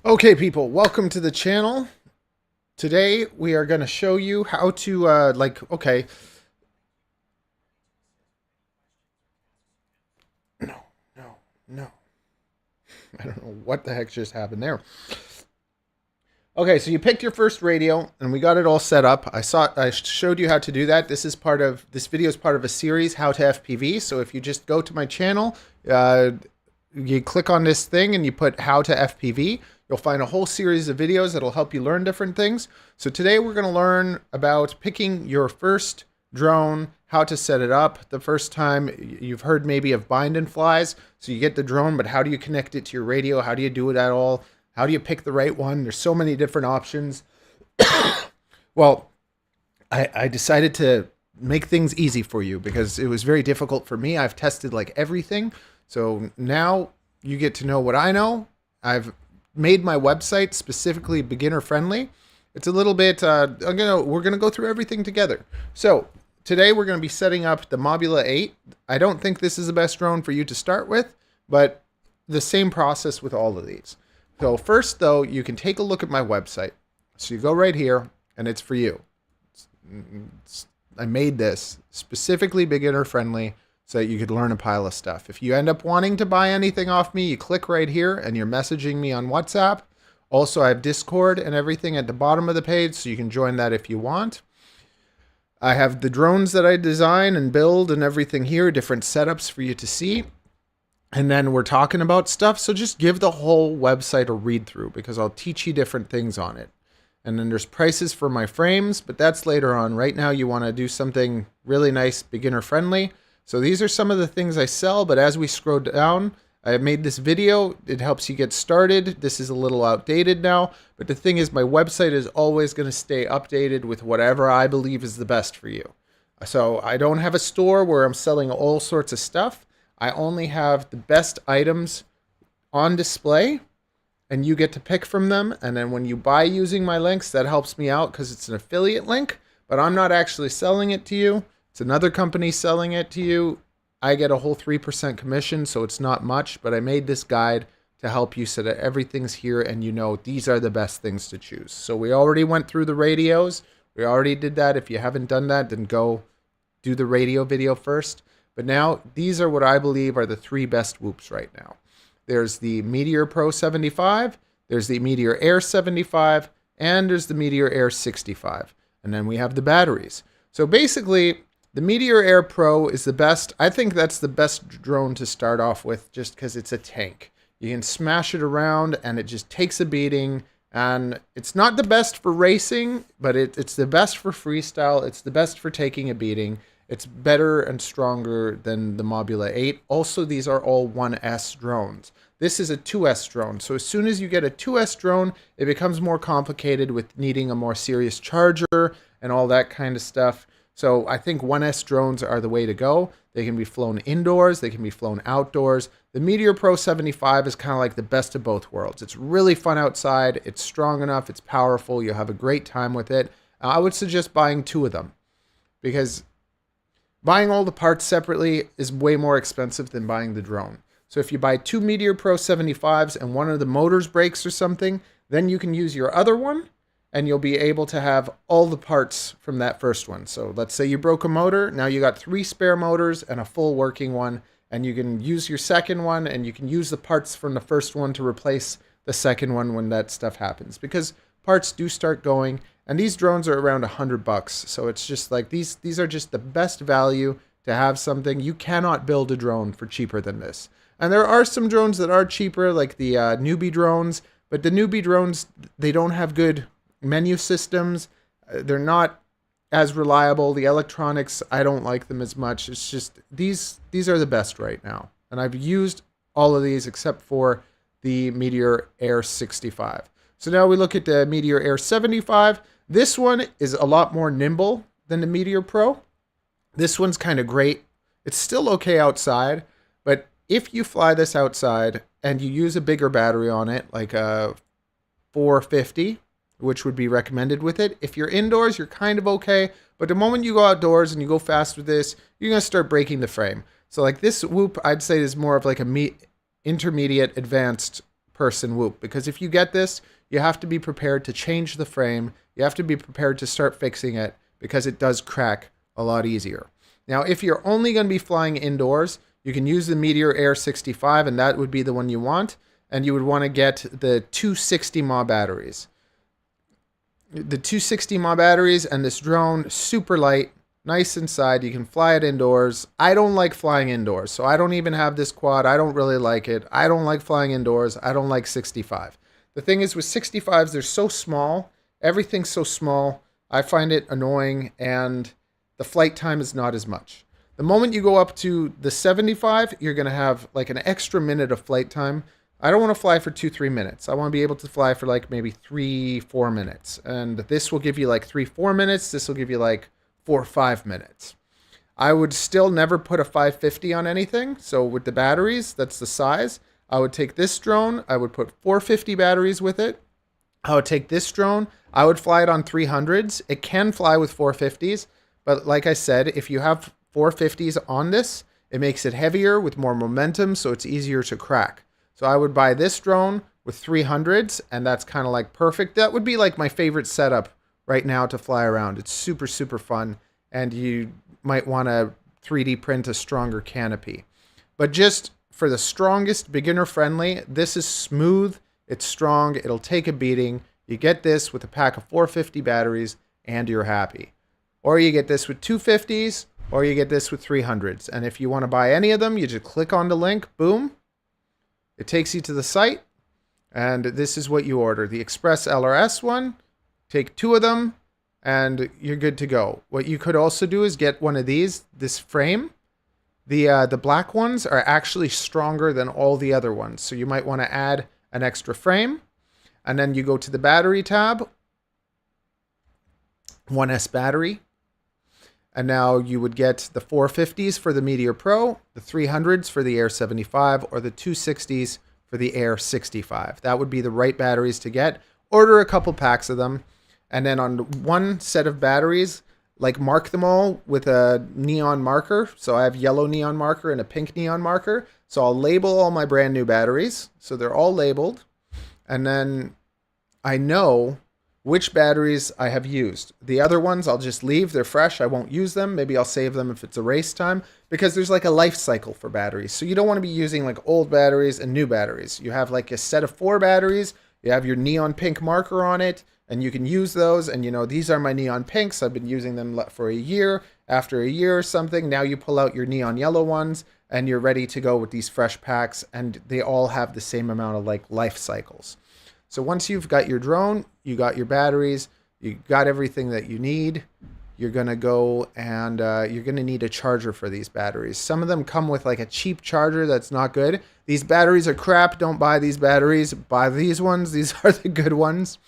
Okay, people, welcome to the channel. Today we are going to show you how to, no, no, no. I don't know what the heck just happened there. Okay, so you picked your first radio, and we got it all set up. I showed you how to do that. This video is part of a series, How to FPV. So if you just go to my channel, you click on this thing and you put How to FPV. You'll find a whole series of videos that'll help you learn different things. So today we're going to learn about picking your first drone, how to set it up. The first time you've heard maybe of bind and flies. So you get the drone, but how do you connect it to your radio? How do you do it at all? How do you pick the right one? There's so many different options. Well, I decided to make things easy for you because it was very difficult for me. I've tested like everything. So now you get to know what I know. I've made my website specifically beginner friendly. It's a little bit, we're gonna go through everything together. So today we're gonna be setting up the Mobula 8. I don't think this is the best drone for you to start with, but the same process with all of these. So first though, you can take a look at my website. So you go right here and it's for you. I made this specifically beginner friendly so that you could learn a pile of stuff. If you end up wanting to buy anything off me, you click right here and you're messaging me on WhatsApp. Also, I have Discord and everything at the bottom of the page, so you can join that if you want. I have the drones that I design and build and everything here, different setups for you to see. And then we're talking about stuff, so just give the whole website a read through because I'll teach you different things on it. And then there's prices for my frames, but that's later on. Right now you want to do something really nice, beginner friendly. So these are some of the things I sell, but as we scroll down, I made this video. It helps you get started. This is a little outdated now, but the thing is my website is always going to stay updated with whatever I believe is the best for you. So I don't have a store where I'm selling all sorts of stuff. I only have the best items on display and you get to pick from them. And then when you buy using my links, that helps me out because it's an affiliate link, but I'm not actually selling it to you. It's another company selling it to you. I get a whole 3% commission, so it's not much, but I made this guide to help you so that everything's here and you know these are the best things to choose. So we already went through the radios. We already did that. If you haven't done that, then go do the radio video first. But now these are what I believe are the three best whoops right now. There's the Meteor Pro 75, there's the Meteor Air 75, and there's the Meteor Air 65. And then we have the batteries. So basically, the Meteor Air Pro is the best. I think that's the best drone to start off with just because it's a tank. You can smash it around and it just takes a beating. And it's not the best for racing, but it's the best for freestyle. It's the best for taking a beating. It's better and stronger than the Mobula 8. Also, these are all 1S drones. This is a 2S drone. So as soon as you get a 2S drone, it becomes more complicated with needing a more serious charger and all that kind of stuff. So I think 1S drones are the way to go. They can be flown indoors. They can be flown outdoors. The Meteor Pro 75 is kind of like the best of both worlds. It's really fun outside. It's strong enough. It's powerful. You'll have a great time with it. I would suggest buying two of them because buying all the parts separately is way more expensive than buying the drone. So if you buy two Meteor Pro 75s and one of the motors breaks or something, then you can use your other one and you'll be able to have all the parts from that first one. So let's say you broke a motor. Now you got 3 spare motors and a full working one, and you can use your second one and you can use the parts from the first one to replace the second one when that stuff happens, because parts do start going. And these drones are around $100. So it's just like these are just the best value to have something. You cannot build a drone for cheaper than this. And there are some drones that are cheaper, like the newbie drones, but the newbie drones, they don't have good menu systems. They're not as reliable. The electronics, I don't like them as much. It's just these are the best right now. And I've used all of these except for the Meteor Air 65. So now we look at the Meteor Air 75. This one is a lot more nimble than the Meteor Pro. This one's kind of great. It's still okay outside, but if you fly this outside and you use a bigger battery on it, like a 450, which would be recommended with it, if you're indoors, you're kind of okay. But the moment you go outdoors and you go fast with this, you're going to start breaking the frame. So like this whoop, I'd say is more of like a intermediate advanced person whoop, because if you get this, you have to be prepared to change the frame. You have to be prepared to start fixing it because it does crack a lot easier. Now, if you're only going to be flying indoors, you can use the Meteor Air 65, and that would be the one you want. And you would want to get the 260 mAh batteries. The 260 mAh batteries and this drone, super light, nice inside. You can fly it indoors. I don't like flying indoors, so I don't even have this quad. I don't really like it. I don't like flying indoors. I don't like 65. The thing is with 65s, they're so small. Everything's so small. I find it annoying, and the flight time is not as much. The moment you go up to the 75, you're going to have like an extra minute of flight time. I don't want to fly for 2-3 minutes. I want to be able to fly for like maybe 3-4 minutes. And this will give you like 3-4 minutes. This will give you like 4-5 minutes. I would still never put a 550 on anything. So with the batteries, that's the size. I would take this drone. I would put 450 batteries with it. I would take this drone. I would fly it on 300s. It can fly with 450s. But like I said, if you have 450s on this, it makes it heavier with more momentum. So it's easier to crack. So I would buy this drone with 300s, and that's kind of like perfect. That would be like my favorite setup right now to fly around. It's super, super fun, and you might want to 3D print a stronger canopy. But just for the strongest, beginner-friendly, this is smooth, it's strong, it'll take a beating. You get this with a pack of 450 batteries, and you're happy. Or you get this with 250s, or you get this with 300s. And if you want to buy any of them, you just click on the link, boom. It takes you to the site, and this is what you order. The Express ELRS one, take 2 of them, and you're good to go. What you could also do is get one of these, this frame. The black ones are actually stronger than all the other ones, so you might want to add an extra frame. And then you go to the battery tab, 1S battery. And now you would get the 450s for the Meteor Pro, the 300s for the Air 75, or the 260s for the Air 65. That would be the right batteries to get. Order a couple packs of them. And then on one set of batteries, like mark them all with a neon marker. So I have yellow neon marker and a pink neon marker. So I'll label all my brand new batteries. So they're all labeled. And then I know which batteries I have used. The other ones I'll just leave. They're fresh. I won't use them. Maybe I'll save them if it's a race time, because there's like a life cycle for batteries. So you don't want to be using like old batteries and new batteries. You have like a set of 4 batteries. You have your neon pink marker on it, and you can use those. And you know, these are my neon pinks. I've been using them for a year. After a year or something, now you pull out your neon yellow ones and you're ready to go with these fresh packs, and they all have the same amount of like life cycles. So once you've got your drone, you got your batteries, you got everything that you need, you're going to go and you're going to need a charger for these batteries. Some of them come with like a cheap charger that's not good. These batteries are crap. Don't buy these batteries. Buy these ones. These are the good ones.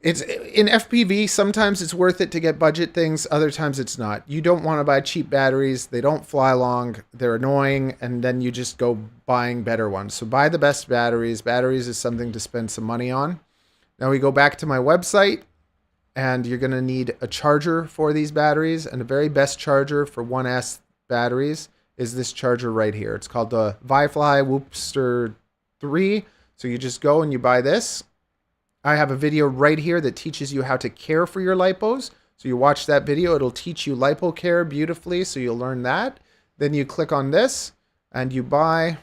It's in FPV, sometimes it's worth it to get budget things. Other times it's not. You don't want to buy cheap batteries. They don't fly long. They're annoying. And then you just go buying better ones. So buy the best batteries. Batteries is something to spend some money on. Now we go back to my website, and you're going to need a charger for these batteries. And the very best charger for 1S batteries is this charger right here. It's called the Vifly Whoopster 3. So you just go and you buy this. I have a video right here that teaches you how to care for your lipos. So you watch that video, it'll teach you lipo care beautifully, so you'll learn that. Then you click on this and you buy,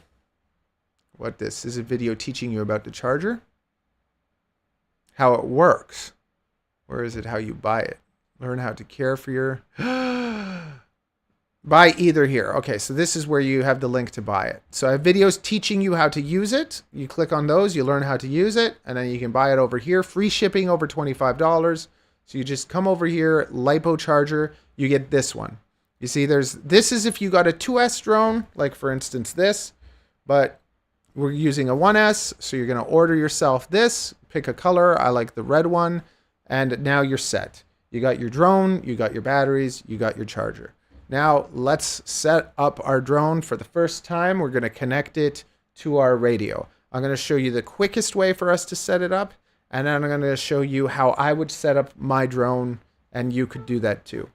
this is a video teaching you about the charger, how it works. Where is it, how you buy it? Learn how to care for your, buy either here. Okay, so this is where you have the link to buy it. So I have videos teaching you how to use it. You click on those, you learn how to use it, and then you can buy it over here. Free shipping over $25. So you just come over here, lipo charger, you get this one. You see, this is if you got a 2S drone, like for instance this, but we're using a 1S, so you're gonna order yourself this, pick a color, I like the red one, and now you're set. You got your drone, you got your batteries, you got your charger. Now let's set up our drone for the first time. We're going to connect it to our radio. I'm going to show you the quickest way for us to set it up, and then I'm going to show you how I would set up my drone, and you could do that too.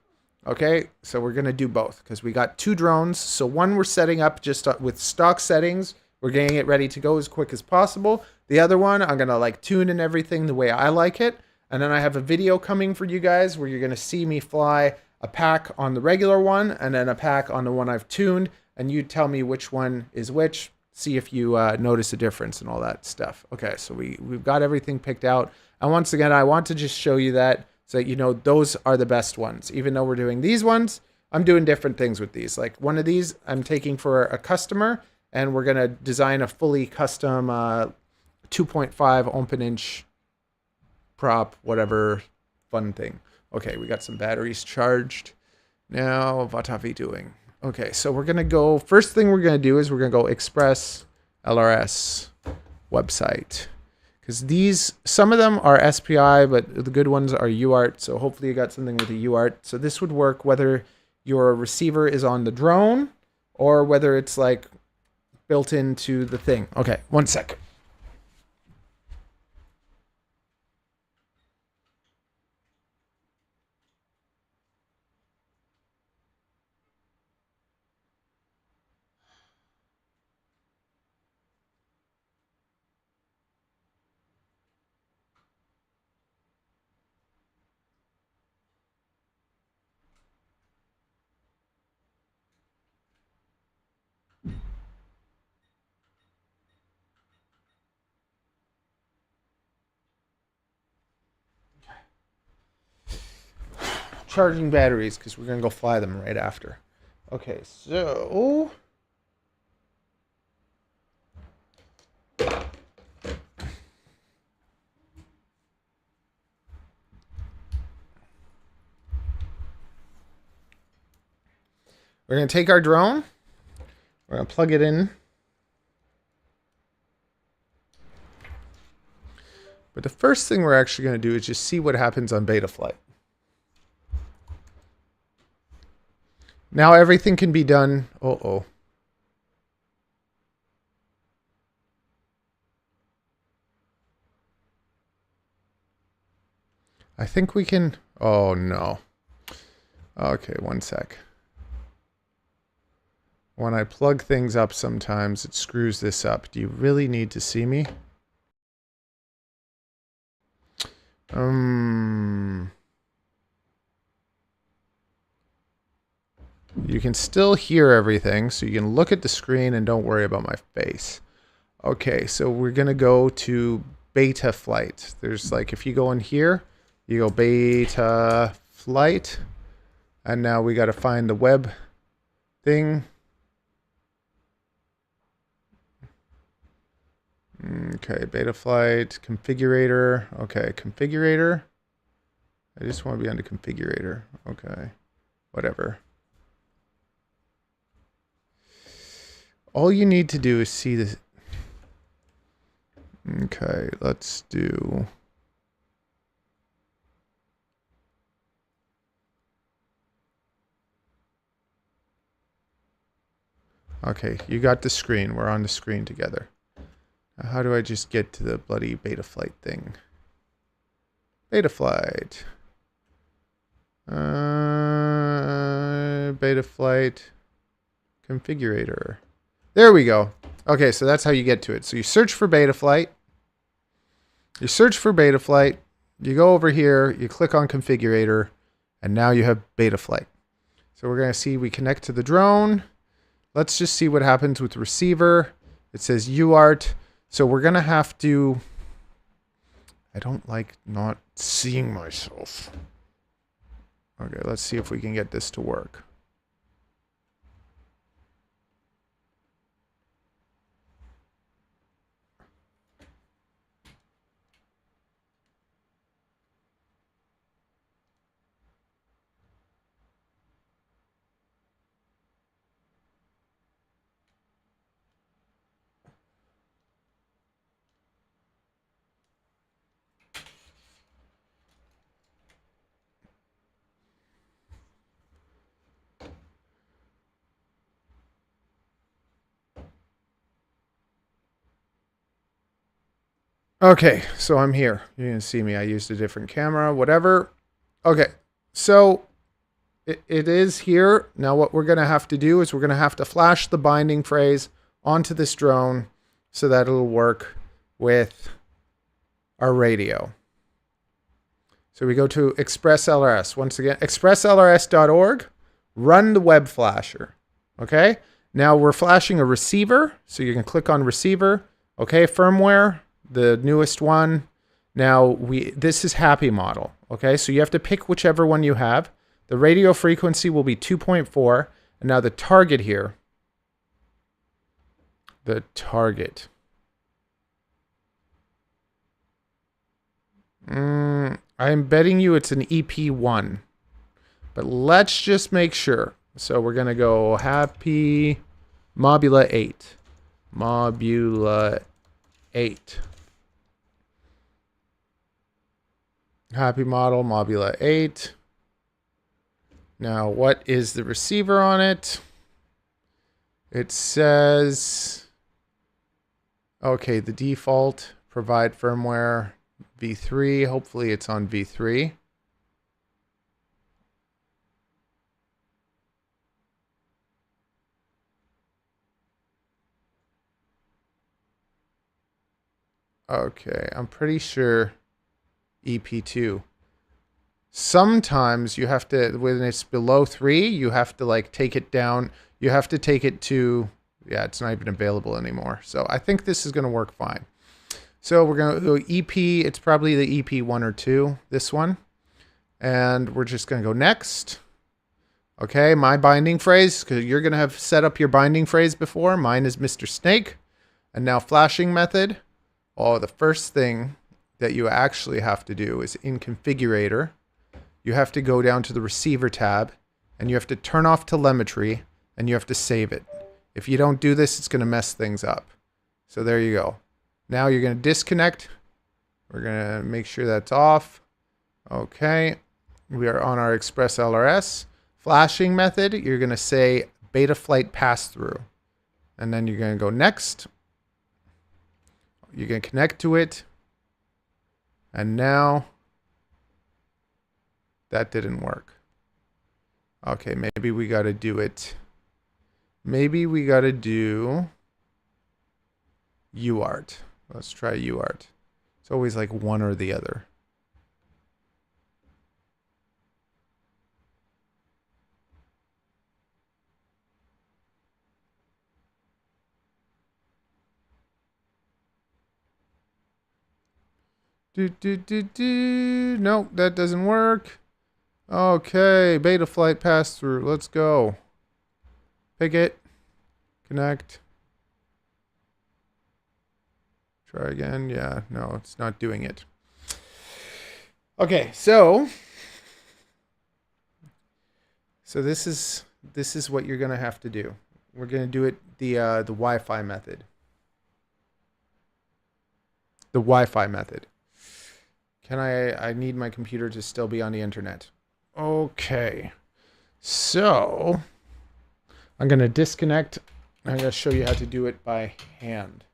Okay, so we're going to do both because we got 2 drones. So one we're setting up just with stock settings We're getting it ready to go as quick as possible. The other one, I'm going to like tune and everything the way I like it. And then I have a video coming for you guys where you're going to see me fly a pack on the regular one and then a pack on the one I've tuned. And you tell me which one is which. See if you notice a difference and all that stuff. Okay, so we've got everything picked out. And once again, I want to just show you that so that you know those are the best ones. Even though we're doing these ones, I'm doing different things with these. Like one of these I'm taking for a customer, and we're going to design a fully custom 2.5 open inch prop, whatever fun thing. Okay, we got some batteries charged. Now, what are we doing? Okay, so we're going to go, first thing we're going to do is we're going to go Express ELRS website. Because these, some of them are SPI, but the good ones are UART. So hopefully you got something with a UART. So this would work whether your receiver is on the drone or whether it's like built into the thing. Okay, one sec. Charging batteries because we're going to go fly them right after. Okay, so we're going to take our drone. We're going to plug it in. But the first thing we're actually going to do is just see what happens on beta flight. Now everything can be done. Uh-oh. I think we can... Oh, no. Okay, one sec. When I plug things up sometimes, it screws this up. Do you really need to see me? You can still hear everything, so you can look at the screen and don't worry about my face. Okay, so we're going to go to beta flight. There's like, if you go in here, you go beta flight, and now we got to find the web thing. Okay, beta flight, configurator. Okay, configurator. I just want to be on the configurator. Okay, whatever. All you need to do is see this. Okay, let's do. Okay, you got the screen. We're on the screen together. Now, how do I just get to the bloody beta flight thing? Beta flight. Beta flight configurator. There we go. Okay, so that's how you get to it. So you search for beta flight. You search for beta flight. You go over here. You click on configurator. And now you have beta flight. So we're going to see we connect to the drone. Let's just see what happens with the receiver. It says UART. So we're going to have to... I don't like not seeing myself. Okay, let's see if we can get this to work. Okay, so I'm here. You can see me. I used a different camera, whatever. Okay, so it is here. Now what we're going to have to do is we're going to have to flash the binding phrase onto this drone so that it'll work with our radio. So we go to Express LRS. Once again, expresslrs.org. Run the web flasher. Okay? Now we're flashing a receiver, so you can click on receiver. Okay, firmware, the newest one. Now this is happy model. Okay, so you have to pick whichever one you have. The radio frequency will be 2.4. And now the target here. The target. I'm betting you it's an EP1. But let's just make sure. So we're going to go happy Mobula 8. Mobula 8. Happy model Mobula 8. Now, what is the receiver on it? It says, okay, the default, provide firmware V3. Hopefully it's on V3. Okay, I'm pretty sure EP2. Sometimes you have to, when it's below 3, you have to like take it down. You have to take it to, yeah, it's not even available anymore. So I think this is going to work fine. So we're going to go EP. It's probably the EP1 or 2, this one. And we're just going to go next. Okay, my binding phrase, because you're going to have set up your binding phrase before. Mine is Mr. Snake. And now flashing method. Oh, the first thing that you actually have to do is in configurator. You have to go down to the receiver tab and you have to turn off telemetry and you have to save it. If you don't do this, it's going to mess things up. So there you go. Now you're going to disconnect. We're going to make sure that's off. Okay. We are on our Express LRS. Flashing method, you're going to say beta flight pass through. And then you're going to go next. You're going to connect to it. And now that didn't work. Okay, maybe we got to do it. Maybe we got to do UART. Let's try UART. It's always like one or the other. Nope, that doesn't work. Okay, beta flight pass through. Let's go. Pick it. Connect. Try again. Yeah, no, it's not doing it. Okay, so this is what you're gonna have to do. We're gonna do it the Wi-Fi method. The Wi-Fi method. I need my computer to still be on the internet. Okay. So I'm going to disconnect. I'm going to show you how to do it by hand.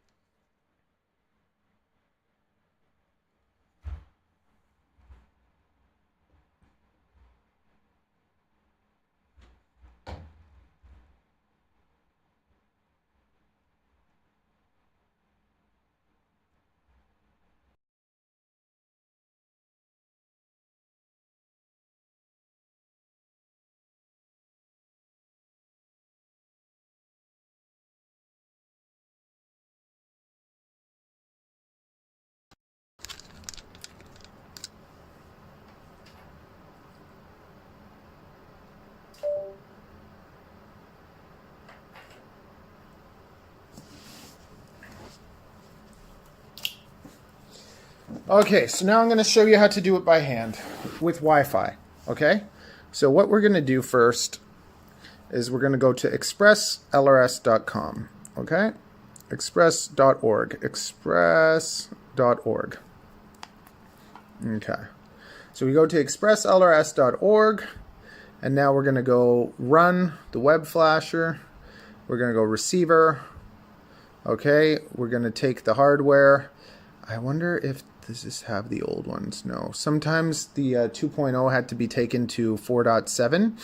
Okay, so now I'm going to show you how to do it by hand with Wi-Fi. Okay, so what we're going to do first is we're going to go to expresslrs.com. Okay, express.org. Express.org. Okay, so we go to expresslrs.org, and now we're going to go run the web flasher. We're going to go receiver. Okay, we're going to take the hardware. I wonder if does this have the old ones? No. Sometimes the 2.0 had to be taken to 4.7,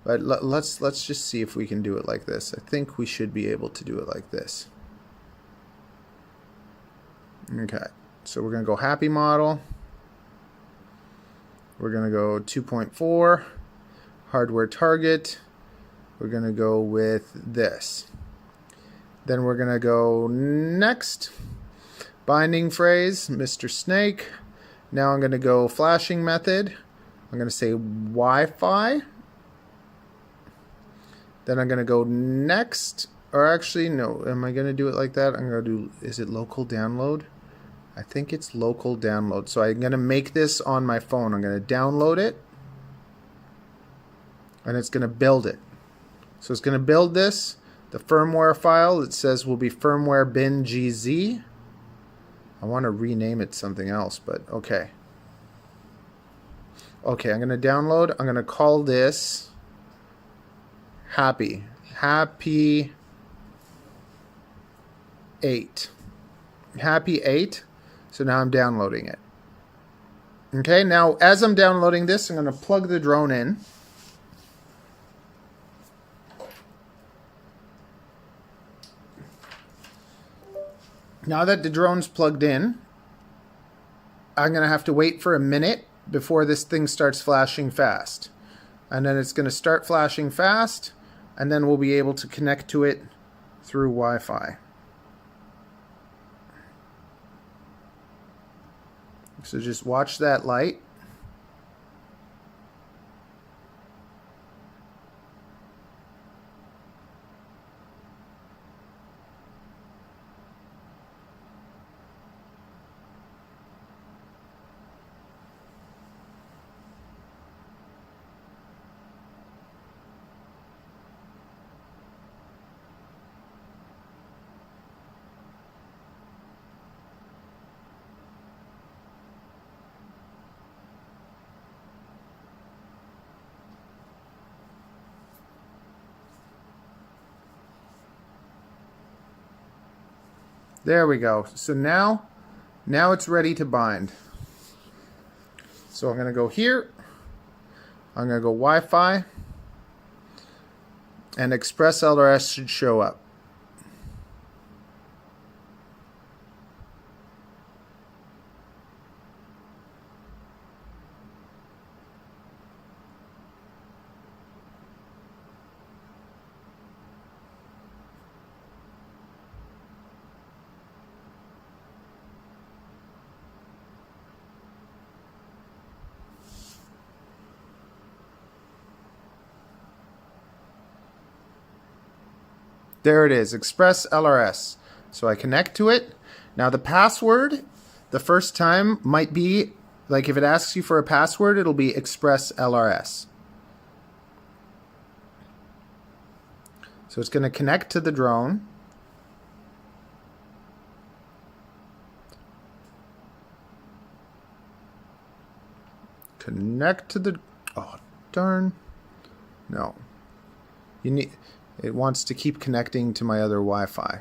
but let's just see if we can do it like this. I think we should be able to do it like this. Okay, so we're going to go happy model. We're going to go 2.4, hardware target. We're going to go with this. Then we're going to go next. Binding phrase, Mr. Snake. Now I'm going to go flashing method. I'm going to say Wi-Fi. Then I'm going to go next. Or actually, no. Am I going to do it like that? I'm going to do, is it local download? I think it's local download. So I'm going to make this on my phone. I'm going to download it. And it's going to build it. So it's going to build this. The firmware file, it says will be firmware bin GZ. I want to rename it something else, but okay. Okay, I'm going to download. I'm going to call this Happy 8. Happy 8. So now I'm downloading it. Okay, now as I'm downloading this, I'm going to plug the drone in. Now that the drone's plugged in, I'm going to have to wait for a minute before this thing starts flashing fast. And then it's going to start flashing fast, and then we'll be able to connect to it through Wi-Fi. So just watch that light. There we go. So now it's ready to bind. So I'm going to go here. I'm going to go Wi-Fi. And Express ELRS should show up. There it is, Express ELRS. So I connect to it. Now the password, the first time might be, like if it asks you for a password, it'll be Express ELRS. So it's going to connect to the drone. Connect to the, oh darn, no. You need, it wants to keep connecting to my other Wi-Fi.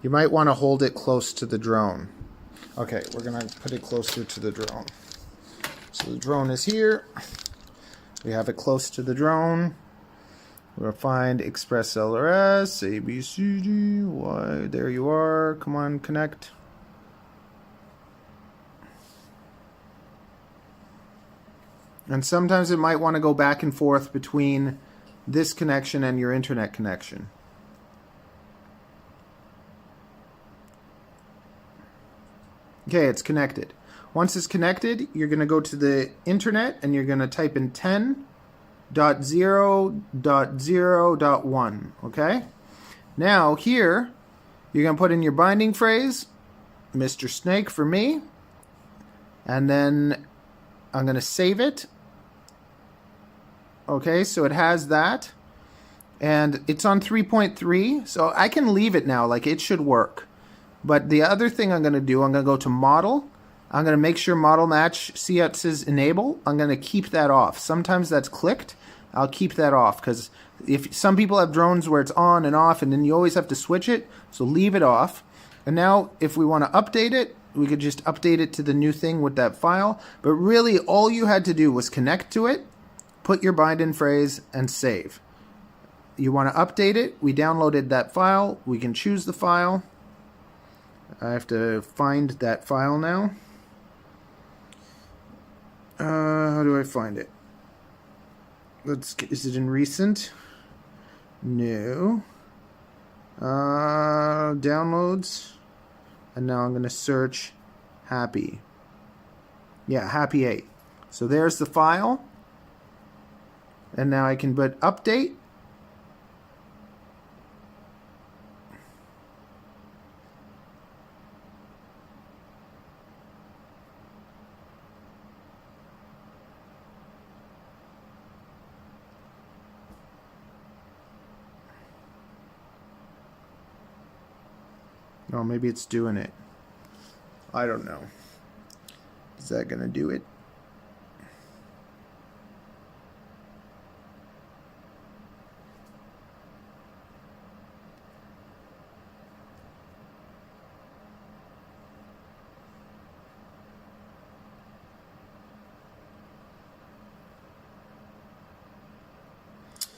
You might want to hold it close to the drone. Okay, we're going to put it closer to the drone. So the drone is here. We have it close to the drone. We'll find Express ELRS, A, B, C, D, Y. There you are. Come on, connect. And sometimes it might want to go back and forth between this connection and your internet connection. Okay, it's connected. Once it's connected, you're going to go to the internet and you're going to type in 10.0.0.1, okay? Now here, you're going to put in your binding phrase, Mr. Snake for me, and then I'm going to save it. Okay, so it has that, and it's on 3.3, so I can leave it now, like it should work. But the other thing I'm going to do, I'm going to go to model. I'm going to make sure model match, see how it says enable. I'm going to keep that off. Sometimes that's clicked. I'll keep that off because if some people have drones where it's on and off and then you always have to switch it, so leave it off. And now if we want to update it, we could just update it to the new thing with that file. But really all you had to do was connect to it, put your bind-in phrase, and save. you want to update it. We downloaded that file. We can choose the file. I have to find that file now. How do I find it? Is it in recent? No. Downloads. And now I'm going to search Happy. Yeah, Happy 8. So there's the file. And now I can put update. Oh, maybe it's doing it. I don't know. Is that going to do it?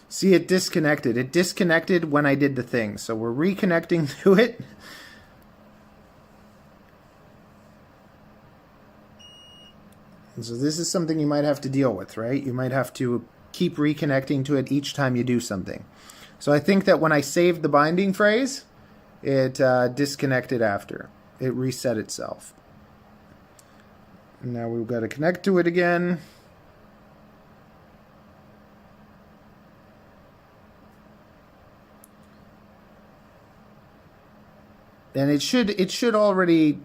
See, it disconnected. It disconnected when I did the thing. So we're reconnecting to it. And so this is something you might have to deal with, right? You might have to keep reconnecting to it each time you do something. So I think that when I saved the binding phrase, it disconnected after. It reset itself. And now we've got to connect to it again. And it should already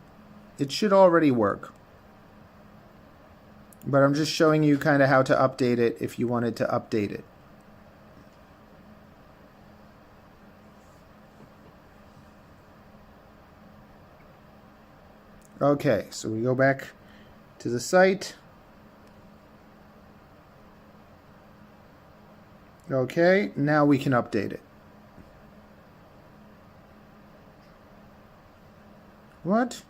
work. But I'm just showing you kind of how to update it if you wanted to update it. Okay, so we go back to the site. Okay, now we can update it. What?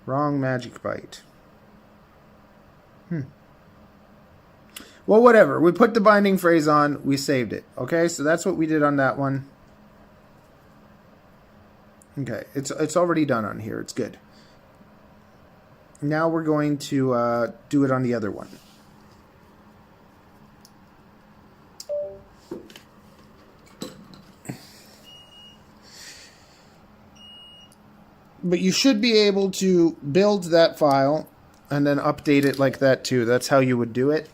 Wrong magic byte. Well, whatever. We put the binding phrase on. We saved it. Okay, so that's what we did on that one. Okay, it's already done on here. It's good. Now we're going to do it on the other one. But you should be able to build that file and then update it like that too. That's how you would do it.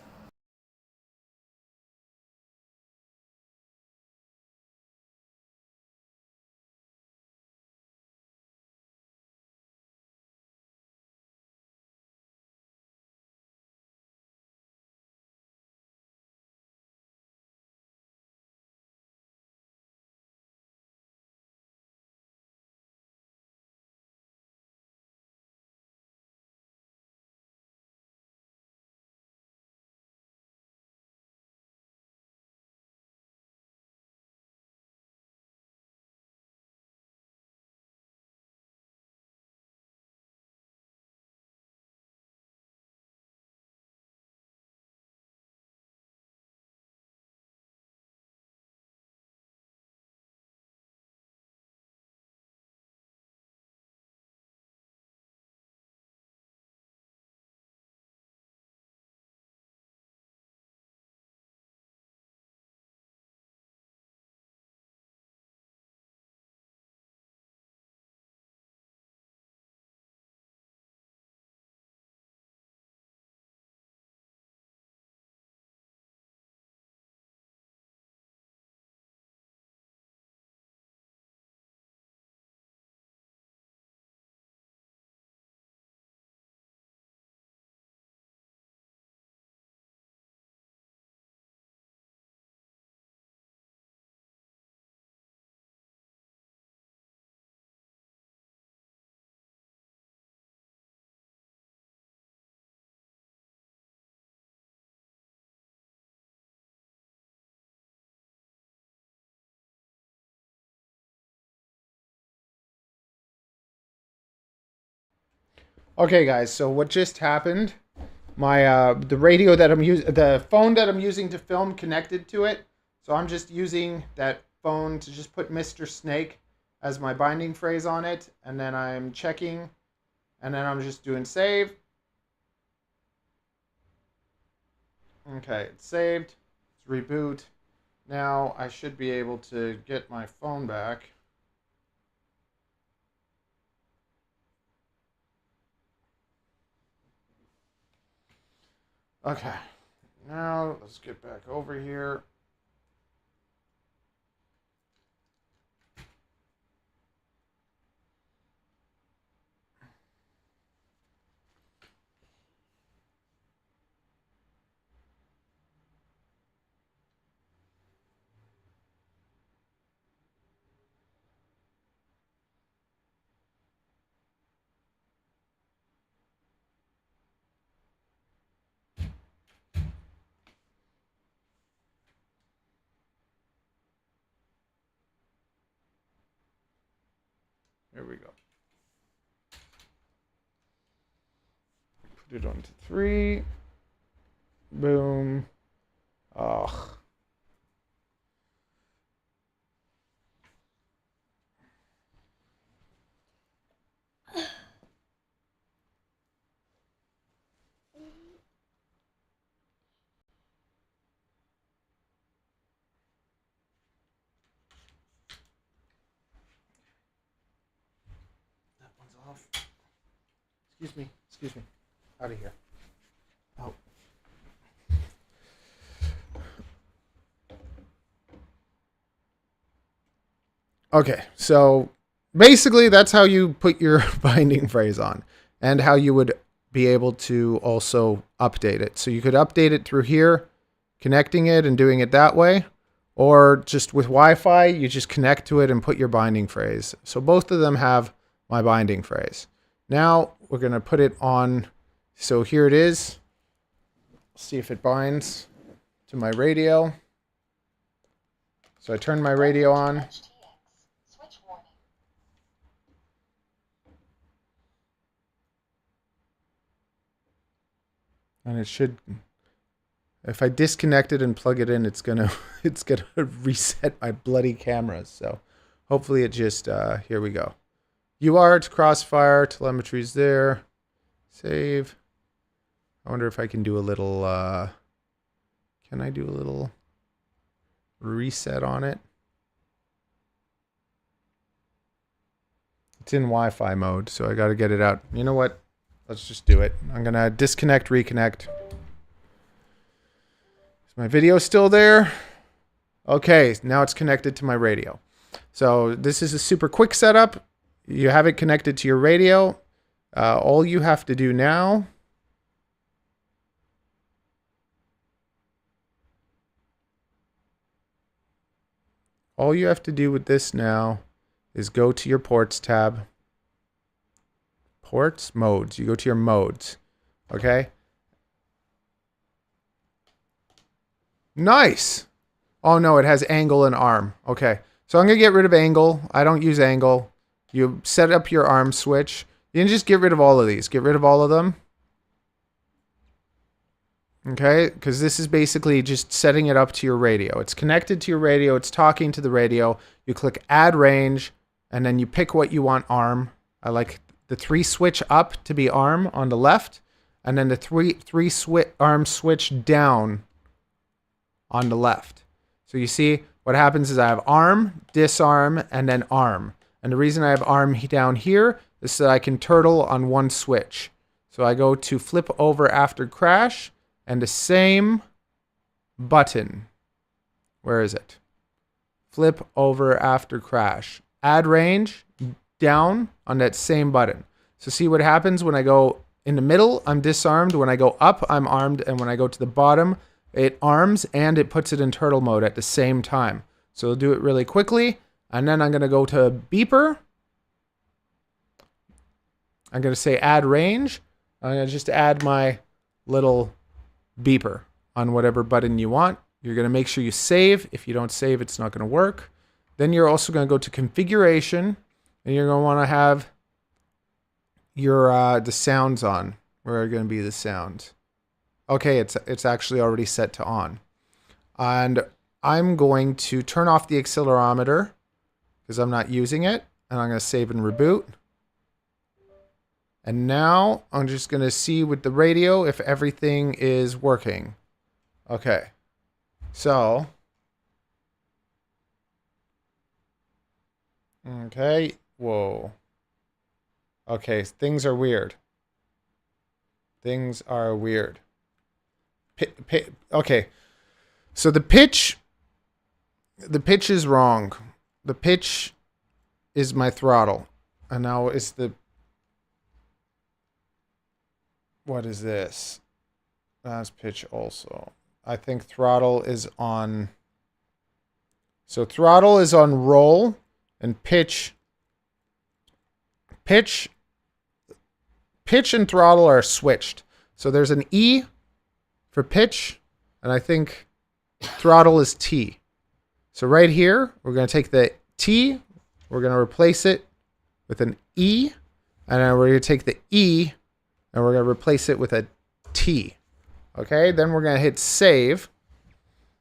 Okay, guys, so what just happened, my the radio that I'm using, the phone that I'm using to film connected to it. So I'm just using that phone to just put Mr. Snake as my binding phrase on it, and then I'm checking, and then I'm just doing save. Okay, it's saved. Let's reboot. Now I should be able to get my phone back. Okay, now let's get back over here. There we go. Put it onto 3. Boom. Oh. That one's off. Excuse me. Excuse me. Out of here. Oh. Okay, so basically that's how you put your binding phrase on, and how you would be able to also update it. So you could update it through here, connecting it and doing it that way, or just with Wi-Fi, you just connect to it and put your binding phrase. So both of them have my binding phrase. Now we're going to put it on. So here it is. See if it binds to my radio. So I turn my radio on. And it should, if I disconnect it and plug it in, it's gonna reset my bloody cameras. So hopefully it just, here we go. UART, crossfire, telemetry's there. Save. I wonder if I can do a little, can I do a little reset on it? It's in Wi-Fi mode, so I gotta get it out. You know what? Let's just do it. I'm going to disconnect, reconnect. Is my video still there? Okay, now it's connected to my radio. So this is a super quick setup. You have it connected to your radio. All you have to do now with this now is go to your ports tab. Ports, modes. You go to your modes. Okay. Nice. Oh no, it has angle and arm. Okay. So I'm going to get rid of angle. I don't use angle. You set up your arm switch. You can just get rid of all of these. Get rid of all of them. Okay. Because this is basically just setting it up to your radio. It's connected to your radio. It's talking to the radio. You click add range and then you pick what you want arm. I like the 3 switch up to be arm on the left, and then the 3 arm switch down on the left. So you see what happens is I have arm, disarm, and then arm. And the reason I have arm down here is so that I can turtle on one switch. So I go to flip over after crash, and the same button. Where is it? Flip over after crash. Add range. Down on that same button. So see what happens when I go in the middle, I'm disarmed. When I go up, I'm armed. And when I go to the bottom, it arms and it puts it in turtle mode at the same time. So we'll do it really quickly. And then I'm going to go to beeper. I'm going to say add range. I'm going to just add my little beeper on whatever button you want. You're going to make sure you save. If you don't save, it's not going to work. Then you're also going to go to configuration. And you're going to want to have your the sounds on. Where are going to be the sounds? Okay, it's actually already set to on. And I'm going to turn off the accelerometer because I'm not using it. And I'm going to save and reboot. And now I'm just going to see with the radio if everything is working. Okay. So. Okay. Whoa. Okay. Things are weird. Things are weird. Okay. So the pitch is wrong. The pitch is my throttle. And now is the... What is this? That's pitch also. I think throttle is on... So throttle is on roll and pitch and throttle are switched. So there's an E for pitch, and I think throttle is T. So right here, we're going to take the T, we're going to replace it with an E, and then we're going to take the E, and we're going to replace it with a T. Okay, then we're going to hit save.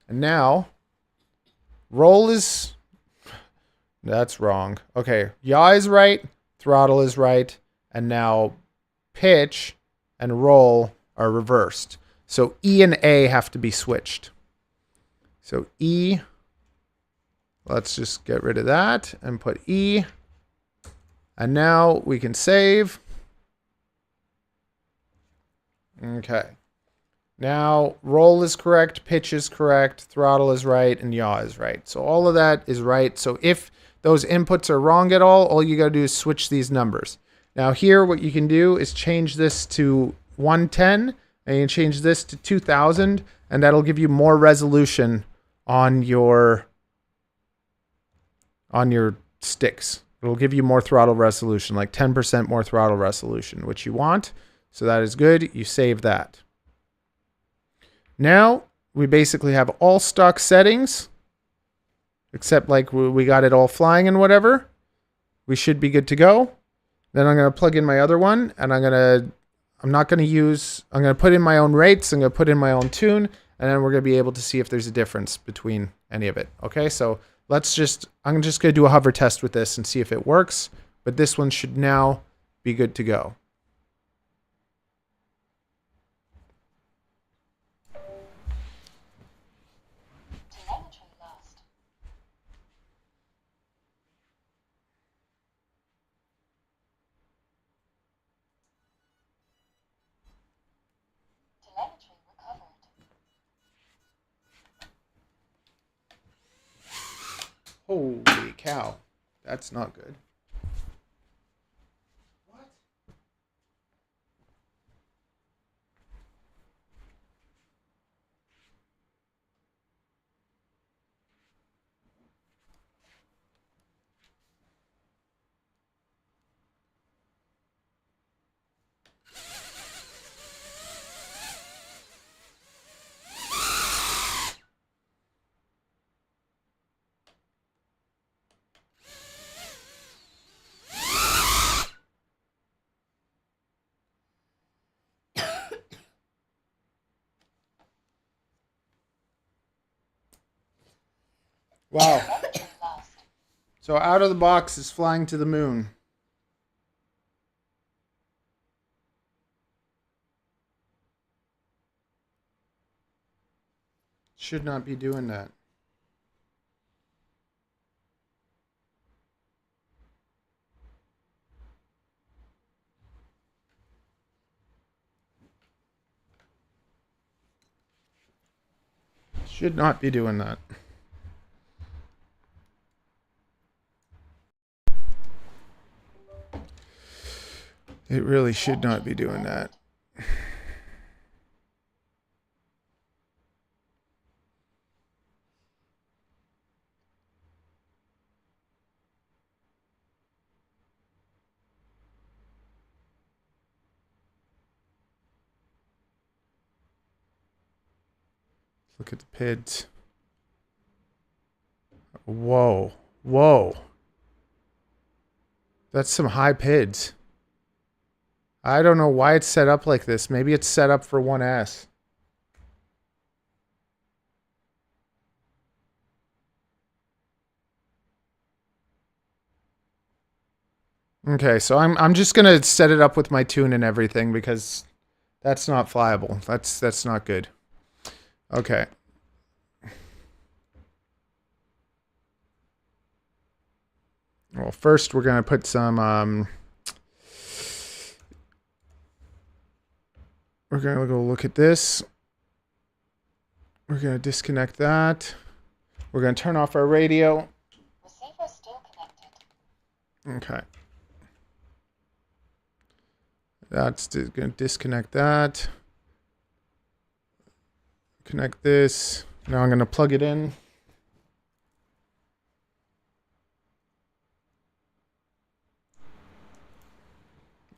And now, roll is... That's wrong. Okay, yaw is right, throttle is right, and now pitch and roll are reversed. So E and A have to be switched. So E, let's just get rid of that and put E. And now we can save. Okay. Now roll is correct, pitch is correct, throttle is right, and yaw is right. So all of that is right. So if those inputs are wrong at all you got to do is switch these numbers. Now here what you can do is change this to 110 and you can change this to 2000 and that'll give you more resolution on your sticks. It'll give you more throttle resolution, like 10% more throttle resolution, which you want. So that is good. You save that. Now we basically have all stock settings, except like we got it all flying and whatever. We should be good to go. Then I'm going to plug in my other one and I'm going to put in my own rates. I'm going to put in my own tune and then we're going to be able to see if there's a difference between any of it. Okay. So I'm just going to do a hover test with this and see if it works, but this one should now be good to go. Holy cow. That's not good. What? Wow. So out of the box is flying to the moon. Should not be doing that. Should not be doing that. It really should not be doing that. Look at the PIDs. Whoa. Whoa. That's some high PIDs. I don't know why it's set up like this. Maybe it's set up for 1S. Okay, so I'm just gonna set it up with my tune and everything because that's not flyable. That's not good. Okay. Well, first we're gonna put some we're gonna go look at this. We're gonna disconnect that. We're gonna turn off our radio. Receiver still connected. Okay. That's gonna disconnect that. Connect this. Now I'm gonna plug it in.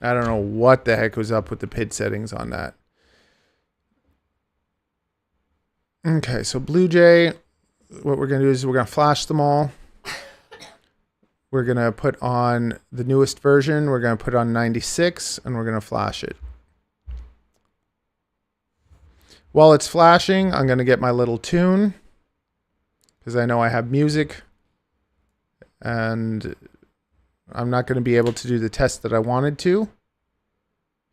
I don't know what the heck was up with the PID settings on that. Okay, so Blue Jay, what we're gonna do is we're gonna flash them all. We're gonna put on the newest version. We're gonna put on 96 and we're gonna flash it. While it's flashing, I'm gonna get my little tune because I know I have music and I'm not gonna be able to do the test that I wanted to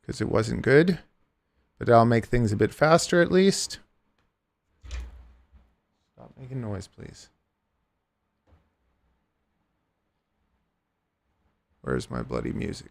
because it wasn't good, but I'll make things a bit faster at least. Stop making noise, please. Where's my bloody music?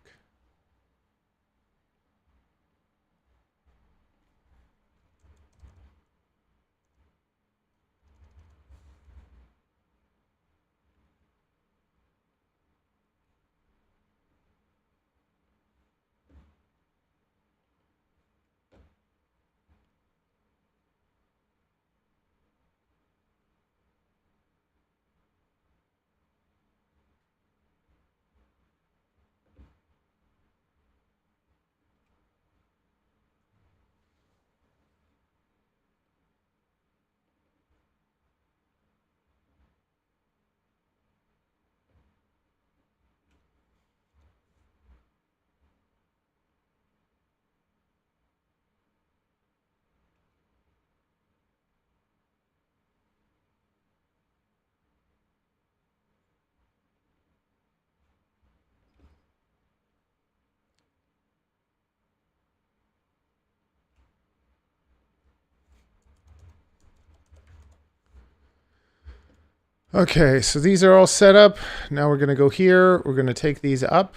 Okay, so these are all set up. Now we're going to go here. We're going to take these up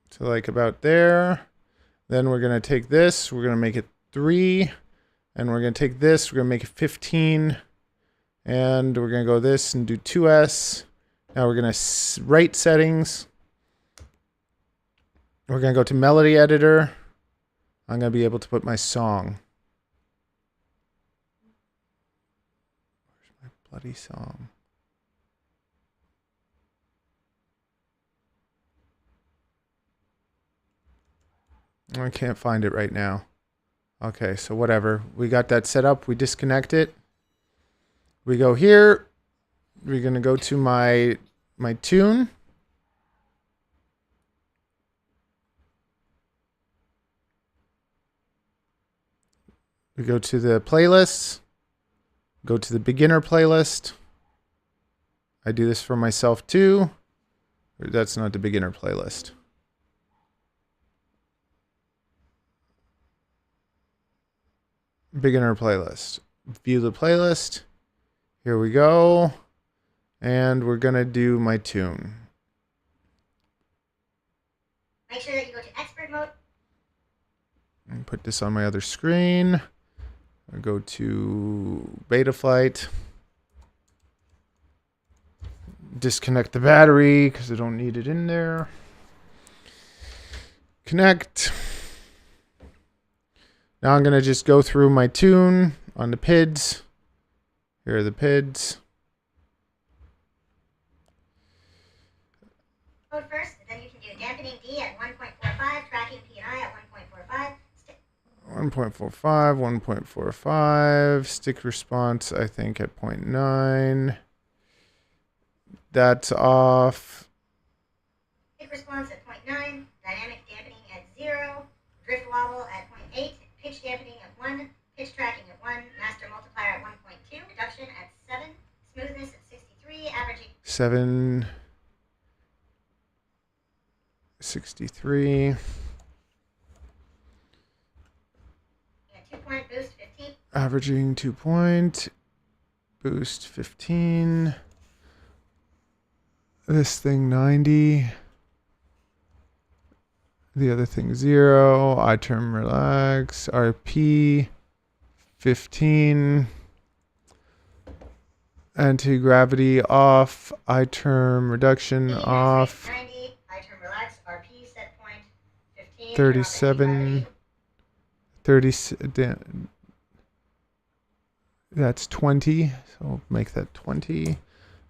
to like about there. Then we're going to take this. We're going to make it 3. And we're going to take this. We're going to make it 15. And we're going to go this and do 2S. Now we're going to write settings. We're going to go to melody editor. I'm going to be able to put my song. Where's my bloody song? I can't find it right now. Okay, so whatever. We got that set up. We disconnect it. We go here. We're going to go to my tune. We go to the playlists. Go to the beginner playlist. I do this for myself too. That's not the beginner playlist. Beginner playlist. View the playlist. Here we go. And we're going to do my tune. Make sure that you go to expert mode. And put this on my other screen. I go to Betaflight. Disconnect the battery because I don't need it in there. Connect. Now I'm going to just go through my tune on the PIDs. Here are the PIDs. Mode first, then you can do dampening D at 1.45, tracking P&I at 1.45. 1.45, 1.45. Stick response, I think, at 0.9. That's off. Stick response at 0.9, dynamic dampening at 0, drift wobble at 0.8, pitch dampening at 1, pitch tracking at 1, master multiplier at 1.2, reduction at 7, smoothness at 63, averaging 7. 63. Yeah, 2-point boost 15. Averaging 2 point. Boost 15. This thing 90. The other thing 0. I-term relax. RP 15. Anti-gravity off. I-term reduction off. 90. I-term relax. RP set point 15. 37. 30. That's 20. So we'll make that 20.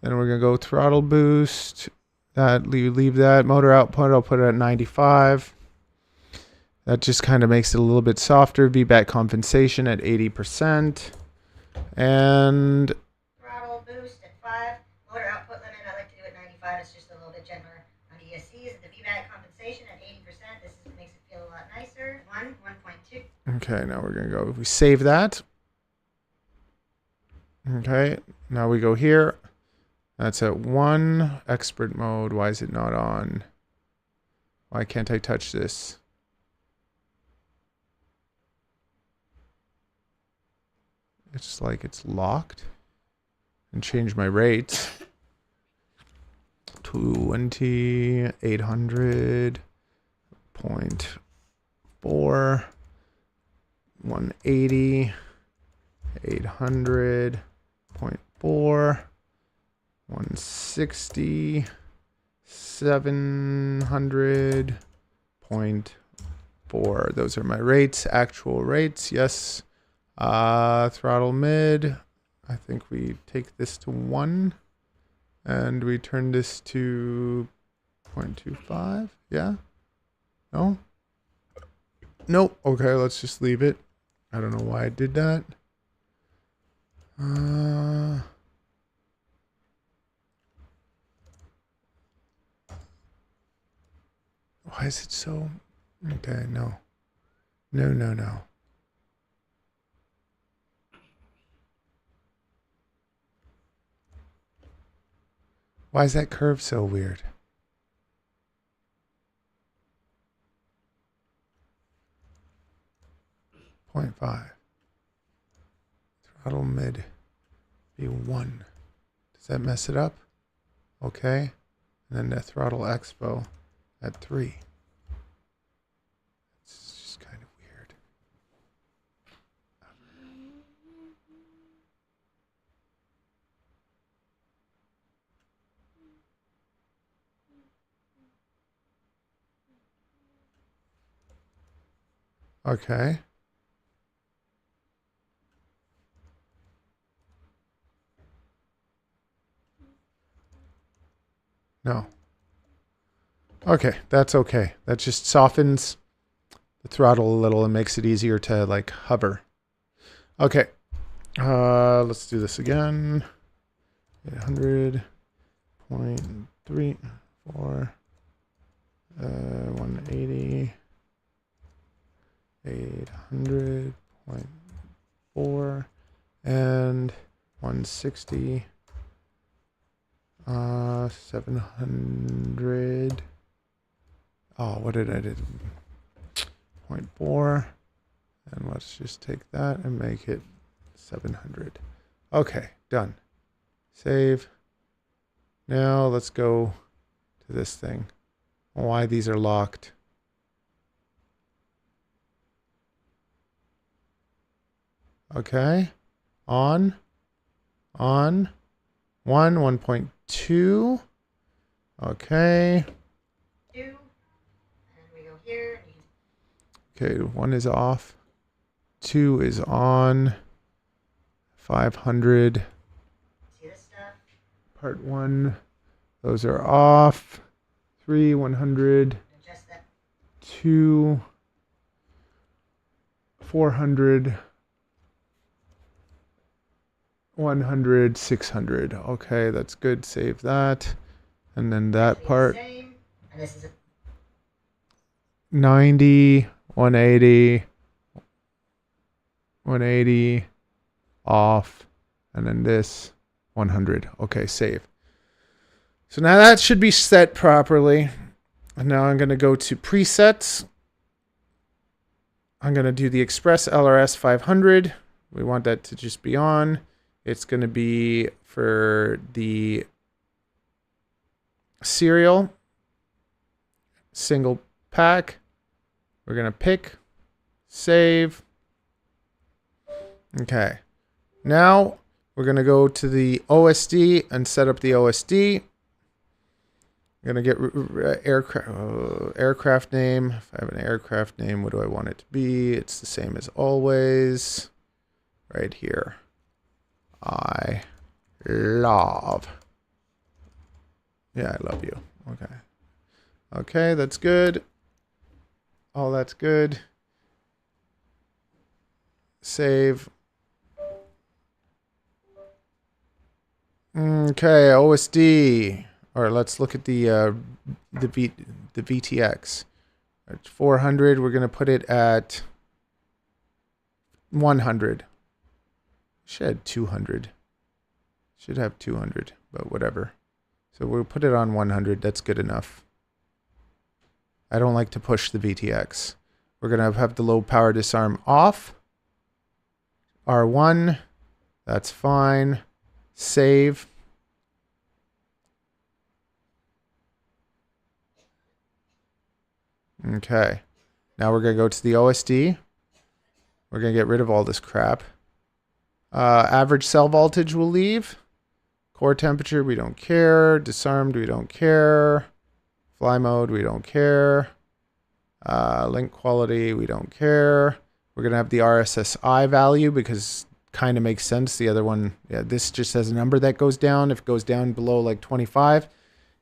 Then we're going to go throttle boost. That leave that. Motor output, I'll put it at 95. That just kind of makes it a little bit softer. VBAC compensation at 80%. And throttle boost at 5. Motor output limit, I like to do at 95. It's just a little bit gentler on ESCs. The VBAC compensation at 80%. This makes it feel a lot nicer. 1.2. okay, now we're going to go. We save that. Okay, now we go here. That's at 1. Expert mode. Why is it not on? Why can't I touch this? It's like it's locked. And change my rates. 20, 800.4, 180, 800.4, 160, 700.4. Those are my rates, actual rates. Yes. Throttle mid. I think we take this to 1 and we turn this to 0.25. Yeah? No? Nope. Okay, let's just leave it. I don't know why I did that. Why is it so? Okay, no. No. Why is that curve so weird? Point 0.5. Throttle mid be 1. Does that mess it up? Okay. And then the throttle expo at 3. It's just kind of weird. Okay. No. Okay, that's okay. That just softens the throttle a little and makes it easier to like hover. Okay. Let's do this again. 800.34, 180, 800.4, and 160, 700. Oh, what did I do? 0.4. And let's just take that and make it 700. Okay, done. Save. Now let's go to this thing. Why these are locked. Okay. On. 1.2. Okay. 2. And we go here. Okay, 1 is off. 2 is on. 500. See this stuff? Part 1. Those are off. 3, 100. Adjust that. 2, 400. 100, 600. Okay, that's good. Save that. And then that part. Same. And this is a 90, 180, 180, off, and then this 100. Okay, save. So now that should be set properly. And now I'm going to go to presets. I'm going to do the Express ELRS 500. We want that to just be on. It's going to be for the serial single pack. We're going to pick, save. Okay. Now we're going to go to the OSD and set up the OSD. I'm going to get aircraft name. If I have an aircraft name, what do I want it to be? It's the same as always. Right here. I love. Yeah, I love you. Okay. Okay, that's good. All that's good. Save. Okay, OSD. All right, let's look at the VTX. At 400, we're going to put it at 100. Should have 200. Should have 200, but whatever. So we'll put it on 100. That's good enough. I don't like to push the VTX. We're going to have the low power disarm off. R1. That's fine. Save. Okay. Now we're going to go to the OSD. We're going to get rid of all this crap. Average cell voltage will leave. Core temperature, we don't care. Disarmed, we don't care. Fly mode, we don't care. Link quality, we don't care. We're going to have the RSSI value because kind of makes sense. The other one, yeah, this just has a number that goes down. If it goes down below like 25,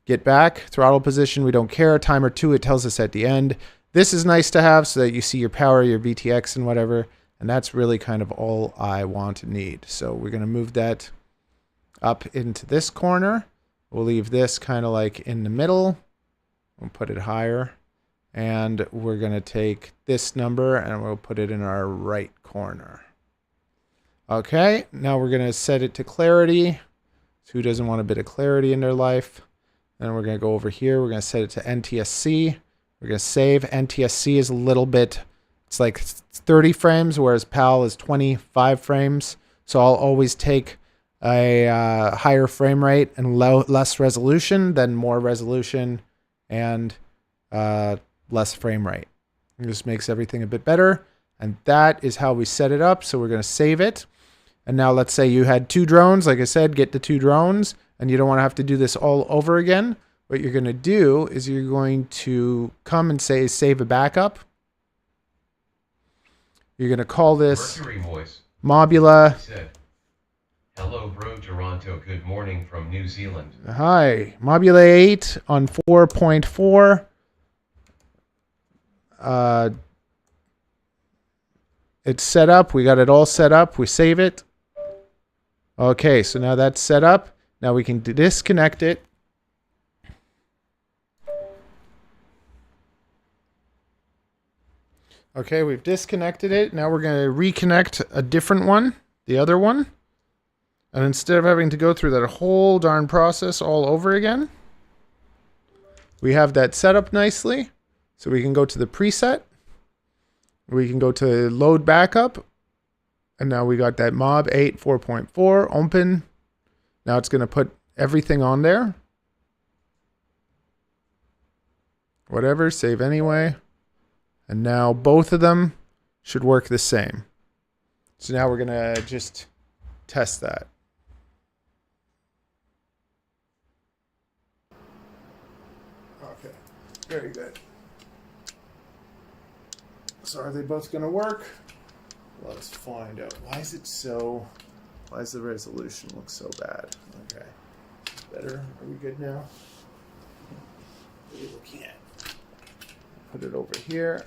get back. Throttle position, we don't care. Timer 2, it tells us at the end. This is nice to have so that you see your power, your VTX and whatever. And that's really kind of all I want to need. So we're going to move that up into this corner. We'll leave this kind of like in the middle. We'll put it higher. And we're going to take this number and we'll put it in our right corner. Okay, now we're going to set it to clarity. So who doesn't want a bit of clarity in their life? Then we're going to go over here. We're going to set it to NTSC. We're going to save. NTSC is a little bit, it's like 30 frames, whereas PAL is 25 frames. So I'll always take a higher frame rate and less resolution than more resolution and less frame rate. It just makes everything a bit better. And that is how we set it up. So we're going to save it. And now let's say you had 2 drones. Like I said, get the 2 drones. And you don't want to have to do this all over again. What you're going to do is you're going to come and say save a backup. You're going to call this Mercury voice. Mobula. Said, hello, bro, Toronto. Good morning from New Zealand. Hi, Mobula 8 on 4.4. It's set up. We got it all set up. We save it. Okay, so now that's set up. Now we can disconnect it. Okay, we've disconnected it. Now we're going to reconnect a different one, the other one. And instead of having to go through that whole darn process all over again, we have that set up nicely. So we can go to the preset. We can go to load backup. And now we got that Mob 8 4.4 open. Now it's going to put everything on there. Whatever, save anyway. And now both of them should work the same. So now we're going to just test that. Okay, very good. So are they both going to work? Let's find out. Why is the resolution look so bad? Okay, better. Are we good now? What are you looking at? Put it over here.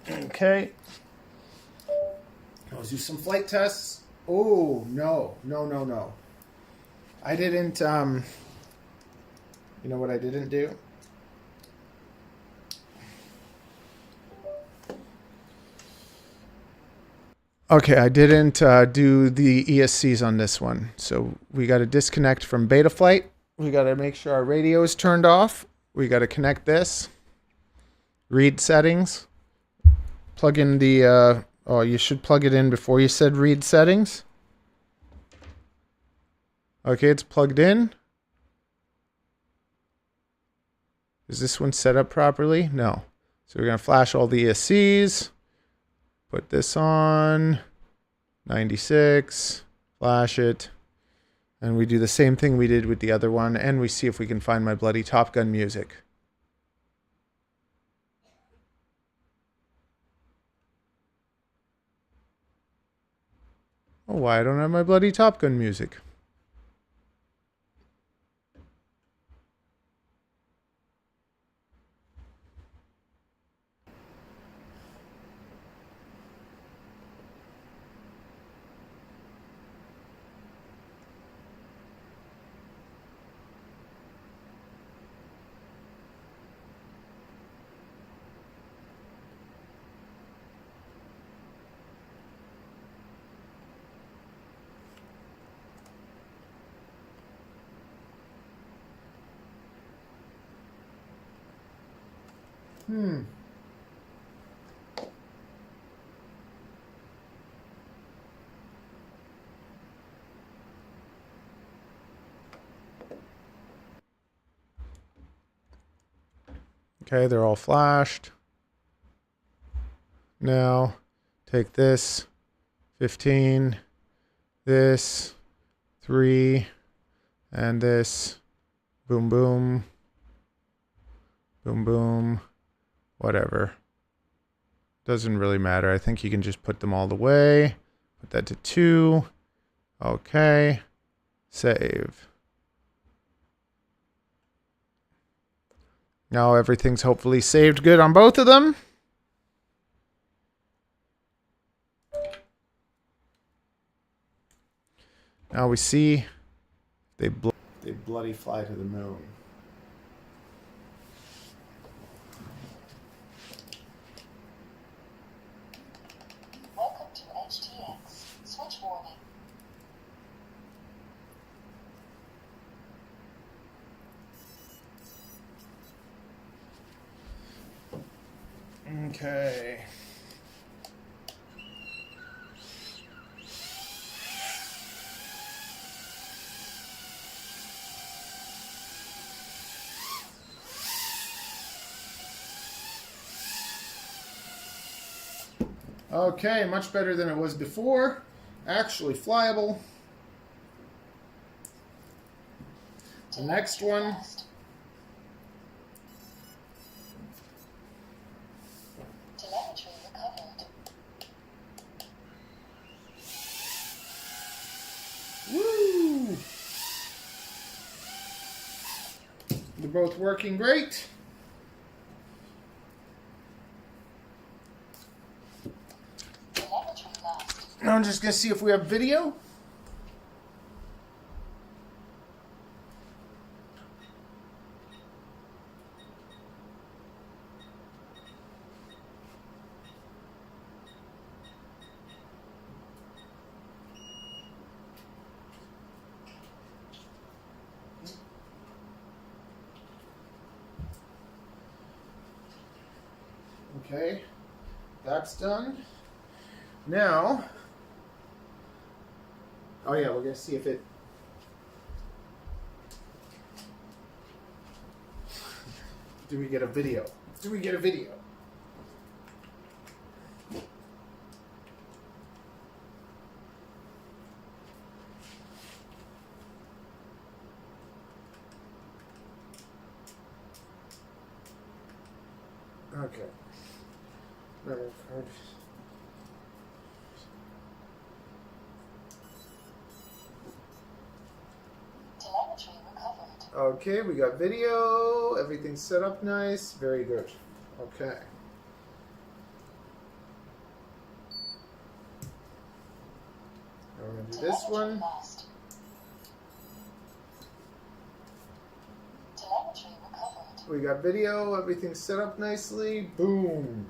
Okay. Let's do some flight tests. Oh, no. I didn't, you know what I didn't do? Okay, I didn't do the ESCs on this one. So we got to disconnect from Betaflight. We got to make sure our radio is turned off. we got to connect this. Read settings. Plug in the, oh, you should plug it in before you said read settings. Okay, it's plugged in. Is this one set up properly? No. So we're going to flash all the ESCs. Put this on. 96. Flash it. And we do the same thing we did with the other one. And we see if we can find my bloody Top Gun music. Oh, why I don't have my bloody Top Gun music? Okay, they're all flashed. Now, take this, 15, this, 3, and this, boom, boom, boom, boom, whatever. Doesn't really matter. I think you can just put them all the way. Put that to 2. Okay, save. Now everything's hopefully saved good on both of them. Now we see they bloody fly to the moon. Welcome to HTX. Switch warning. Okay. Okay, much better than it was before. Actually flyable. The next one. Telemetry recovered. Woo! They're both working great. Telemetry lost. Now I'm just going to see if we have video. Okay, that's done. Now, oh yeah, we're gonna see if it. Do we get a video? Do we get a video? Okay. Memory card. Telemetry recovered. Okay, we got video. Everything's set up nice. Very good. Okay. Now we're gonna do this Telemetry one. lost. Telemetry recovered. We got video. Everything's set up nicely. Boom.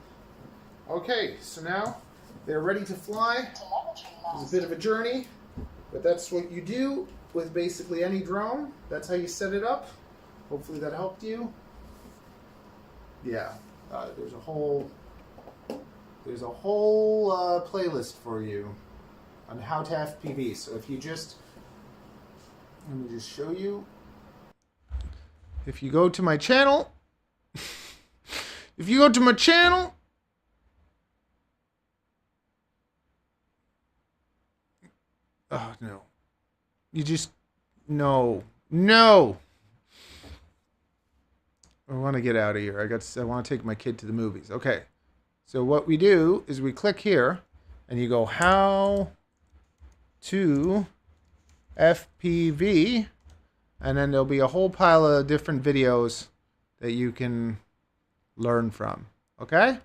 Okay, so now they're ready to fly. Telemetry It's lost. a bit of a journey, but that's what you do with basically any drone. That's how you set it up. Hopefully that helped you. Yeah, there's a whole playlist for you on how to FPV. So if you just, let me just show you. If you go to my channel, oh no, you just, no. I want to get out of here. I want to take my kid to the movies. Okay. So what we do is we click here and you go how to FPV, and then there'll be a whole pile of different videos that you can learn from. Okay?